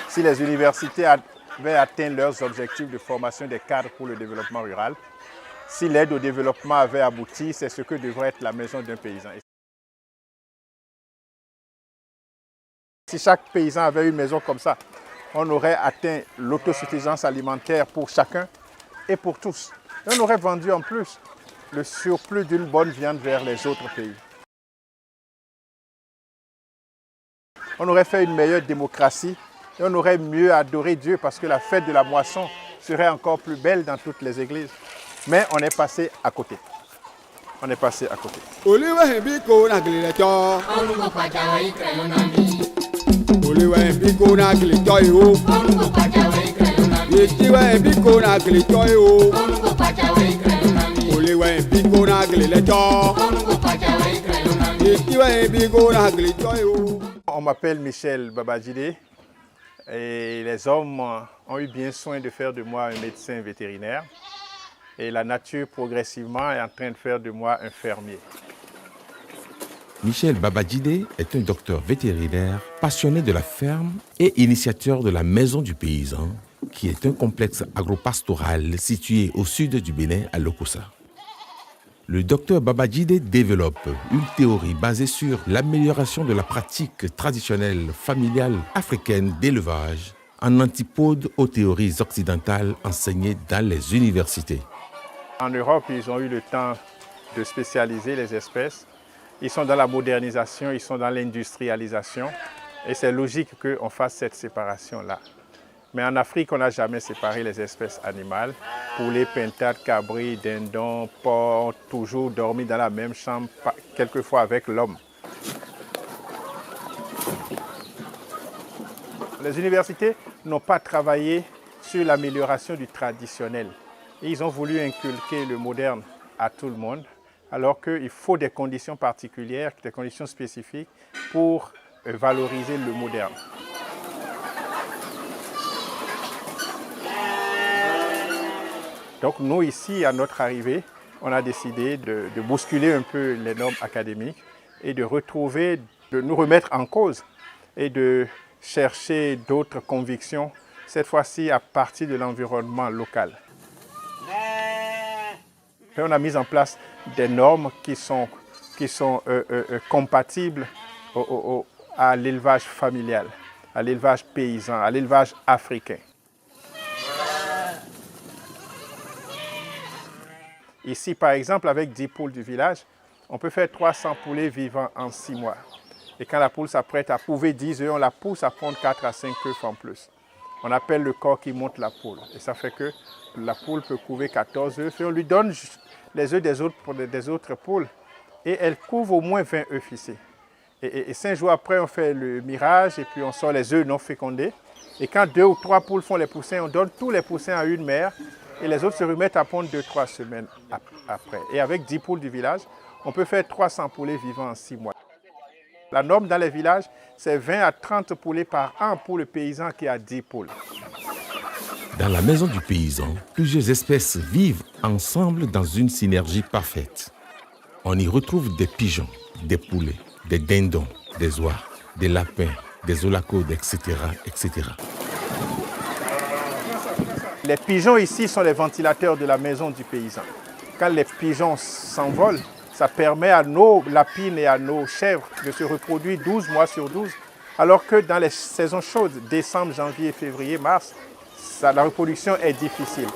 Si les universités avaient atteint leurs objectifs de formation des cadres pour le développement rural, si l'aide au développement avait abouti, c'est ce que devrait être la maison d'un paysan. Si chaque paysan avait une maison comme ça, on aurait atteint l'autosuffisance alimentaire pour chacun et pour tous. Et on aurait vendu en plus le surplus d'une bonne viande vers les autres pays. On aurait fait une meilleure démocratie et on aurait mieux adoré Dieu parce que la fête de la moisson serait encore plus belle dans toutes les églises. Mais on est passé à côté. On est passé à côté. On m'appelle Michel Babadjidé et les hommes ont eu bien soin de faire de moi un médecin vétérinaire et la nature progressivement est en train de faire de moi un fermier. Michel Babadjidé est un docteur vétérinaire passionné de la ferme et initiateur de la Maison du Paysan, qui est un complexe agropastoral situé au sud du Bénin à Lokossa. Le docteur Babadjidé développe une théorie basée sur l'amélioration de la pratique traditionnelle familiale africaine d'élevage en antipode aux théories occidentales enseignées dans les universités. En Europe, ils ont eu le temps de spécialiser les espèces. Ils sont dans la modernisation, ils sont dans l'industrialisation et c'est logique qu'on fasse cette séparation-là. Mais en Afrique, on n'a jamais séparé les espèces animales. Poulets, pintades, cabris, dindons, porcs, toujours dormi dans la même chambre, quelquefois avec l'homme. Les universités n'ont pas travaillé sur l'amélioration du traditionnel. Ils ont voulu inculquer le moderne à tout le monde, alors qu'il faut des conditions particulières, des conditions spécifiques pour valoriser le moderne. Donc nous ici, à notre arrivée, on a décidé de bousculer un peu les normes académiques et de retrouver, de nous remettre en cause et de chercher d'autres convictions, cette fois-ci à partir de l'environnement local. Et on a mis en place des normes qui sont compatibles à l'élevage familial, à l'élevage paysan, à l'élevage africain. Ici, par exemple, avec 10 poules du village, on peut faire 300 poulets vivants en 6 mois. Et quand la poule s'apprête à couver 10 œufs, on la pousse à pondre 4 à 5 œufs en plus. On appelle le corps qui monte la poule. Et ça fait que la poule peut couver 14 œufs. Et on lui donne les œufs des autres poules. Et elle couve au moins 20 œufs ficés. Et 5 jours après, on fait le mirage et puis on sort les œufs non fécondés. Et quand 2 ou 3 poules font les poussins, on donne tous les poussins à une mère. Et les autres se remettent à pondre 2-3 semaines après. Et avec 10 poules du village, on peut faire 300 poulets vivants en 6 mois. La norme dans les villages, c'est 20 à 30 poulets par an pour le paysan qui a 10 poules. Dans la maison du paysan, plusieurs espèces vivent ensemble dans une synergie parfaite. On y retrouve des pigeons, des poulets, des dindons, des oies, des lapins, des olacodes, etc., etc. Les pigeons ici sont les ventilateurs de la maison du paysan. Quand les pigeons s'envolent, ça permet à nos lapines et à nos chèvres de se reproduire 12 mois sur 12, alors que dans les saisons chaudes, décembre, janvier, février, mars, la reproduction est difficile.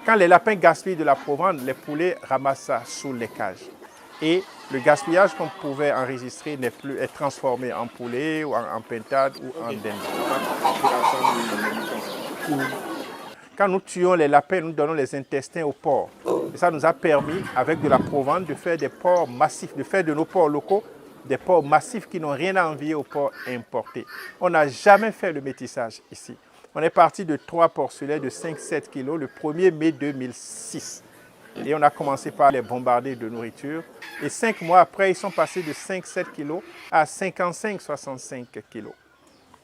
Quand les lapins gaspillent de la provende, les poulets ramassent ça sous les cages. Et le gaspillage qu'on pouvait enregistrer n'est plus est transformé en poulet, ou en pintade ou en dinde. Quand nous tuons les lapins, nous donnons les intestins aux porcs. Et ça nous a permis, avec de la provende, de faire des porcs massifs, de faire de nos porcs locaux des porcs massifs qui n'ont rien à envier aux porcs importés. On n'a jamais fait le métissage ici. On est parti de 3 porcelets de 5-7 kilos le 1er mai 2006. Et on a commencé par les bombarder de nourriture. Et 5 mois après, ils sont passés de 5-7 kilos à 55-65 kilos.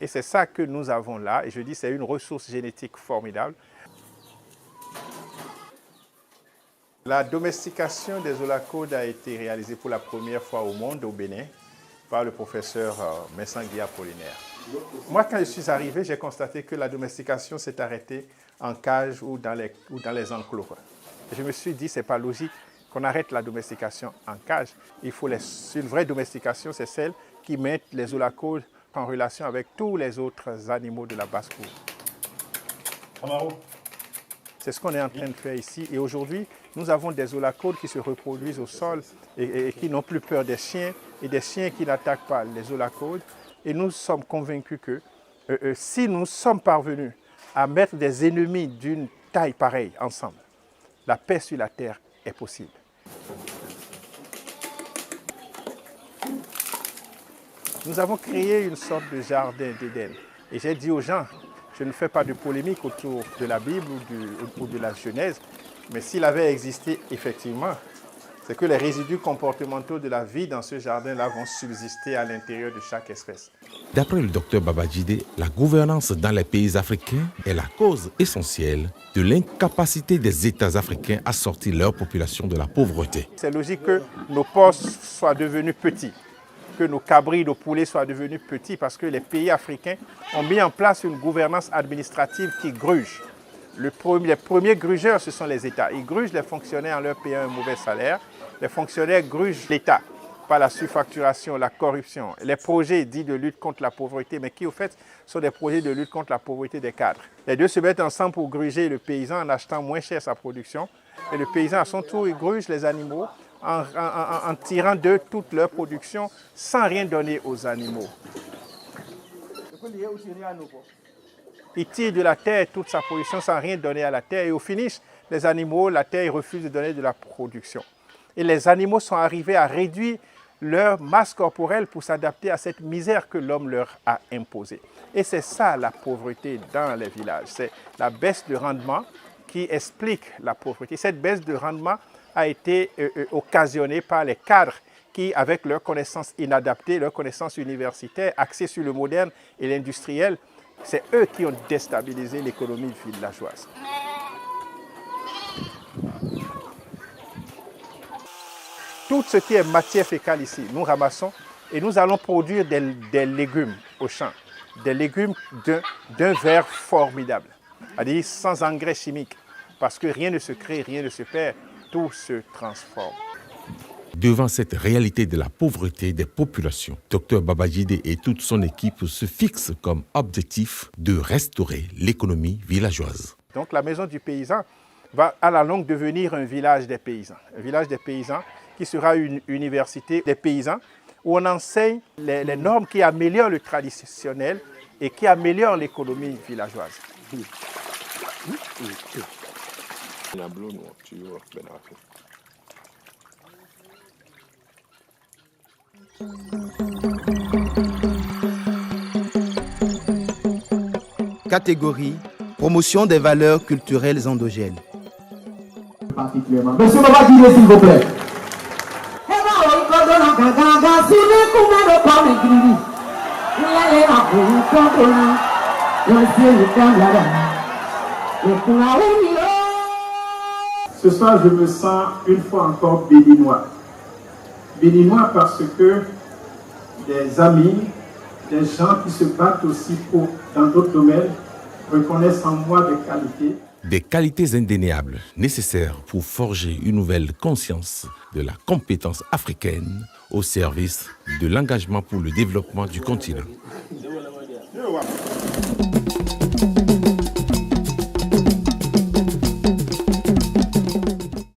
Et c'est ça que nous avons là. Et je dis, c'est une ressource génétique formidable. La domestication des olacodes a été réalisée pour la première fois au monde, au Bénin, par le professeur Messangui Apollinaire. Moi, quand je suis arrivé, j'ai constaté que la domestication s'est arrêtée en cage ou dans les enclos. Et je me suis dit, ce n'est pas logique qu'on arrête la domestication en cage. Une vraie domestication, c'est celle qui met les olacodes en relation avec tous les autres animaux de la basse-cour. C'est ce qu'on est en train de faire ici. Et aujourd'hui, nous avons des olacodes qui se reproduisent au sol et qui n'ont plus peur des chiens et des chiens qui n'attaquent pas les olacodes. Et nous sommes convaincus que si nous sommes parvenus à mettre des ennemis d'une taille pareille ensemble, la paix sur la terre est possible. Nous avons créé une sorte de jardin d'Éden. Et j'ai dit aux gens, je ne fais pas de polémique autour de la Bible ou de la Genèse, mais s'il avait existé effectivement, c'est que les résidus comportementaux de la vie dans ce jardin-là vont subsister à l'intérieur de chaque espèce. D'après le docteur Babajide, la gouvernance dans les pays africains est la cause essentielle de l'incapacité des États africains à sortir leur population de la pauvreté. C'est logique que nos porcs soient devenus petits, que nos cabris, nos poulets soient devenus petits parce que les pays africains ont mis en place une gouvernance administrative qui gruge. Les premiers grugeurs, ce sont les États. Ils grugent les fonctionnaires en leur payant un mauvais salaire. Les fonctionnaires grugent l'État par la surfacturation, la corruption, les projets dits de lutte contre la pauvreté, mais qui au fait sont des projets de lutte contre la pauvreté des cadres. Les deux se mettent ensemble pour gruger le paysan en achetant moins cher sa production. Et le paysan, à son tour, il gruge les animaux en tirant d'eux toute leur production sans rien donner aux animaux. Il tire de la terre toute sa production sans rien donner à la terre. Et au finish, les animaux, la terre, ils refusent de donner de la production. Et les animaux sont arrivés à réduire leur masse corporelle pour s'adapter à cette misère que l'homme leur a imposée. Et c'est ça la pauvreté dans les villages. C'est la baisse de rendement qui explique la pauvreté. Cette baisse de rendement a été occasionnée par les cadres qui, avec leurs connaissances inadaptées, leurs connaissances universitaires, axées sur le moderne et l'industriel, c'est eux qui ont déstabilisé l'économie villageoise. Tout ce qui est matière fécale ici, nous ramassons et nous allons produire des légumes au champ. Des légumes d'un vert formidable, c'est-à-dire sans engrais chimiques, parce que rien ne se crée, rien ne se perd, tout se transforme. Devant cette réalité de la pauvreté des populations, Dr Babajide et toute son équipe se fixent comme objectif de restaurer l'économie villageoise. Donc la maison du paysan va à la longue devenir un village des paysans. Un village des paysans qui sera une université des paysans où on enseigne les normes qui améliorent le traditionnel et qui améliorent l'économie villageoise. Catégorie promotion des valeurs culturelles endogènes. Particulièrement. Monsieur Babajide, s'il vous plaît. Ce soir, je me sens une fois encore béninois. Béninois parce que des amis, des gens qui se battent aussi dans d'autres domaines, reconnaissent en moi des qualités. Des qualités indéniables nécessaires pour forger une nouvelle conscience de la compétence africaine au service de l'engagement pour le développement du continent.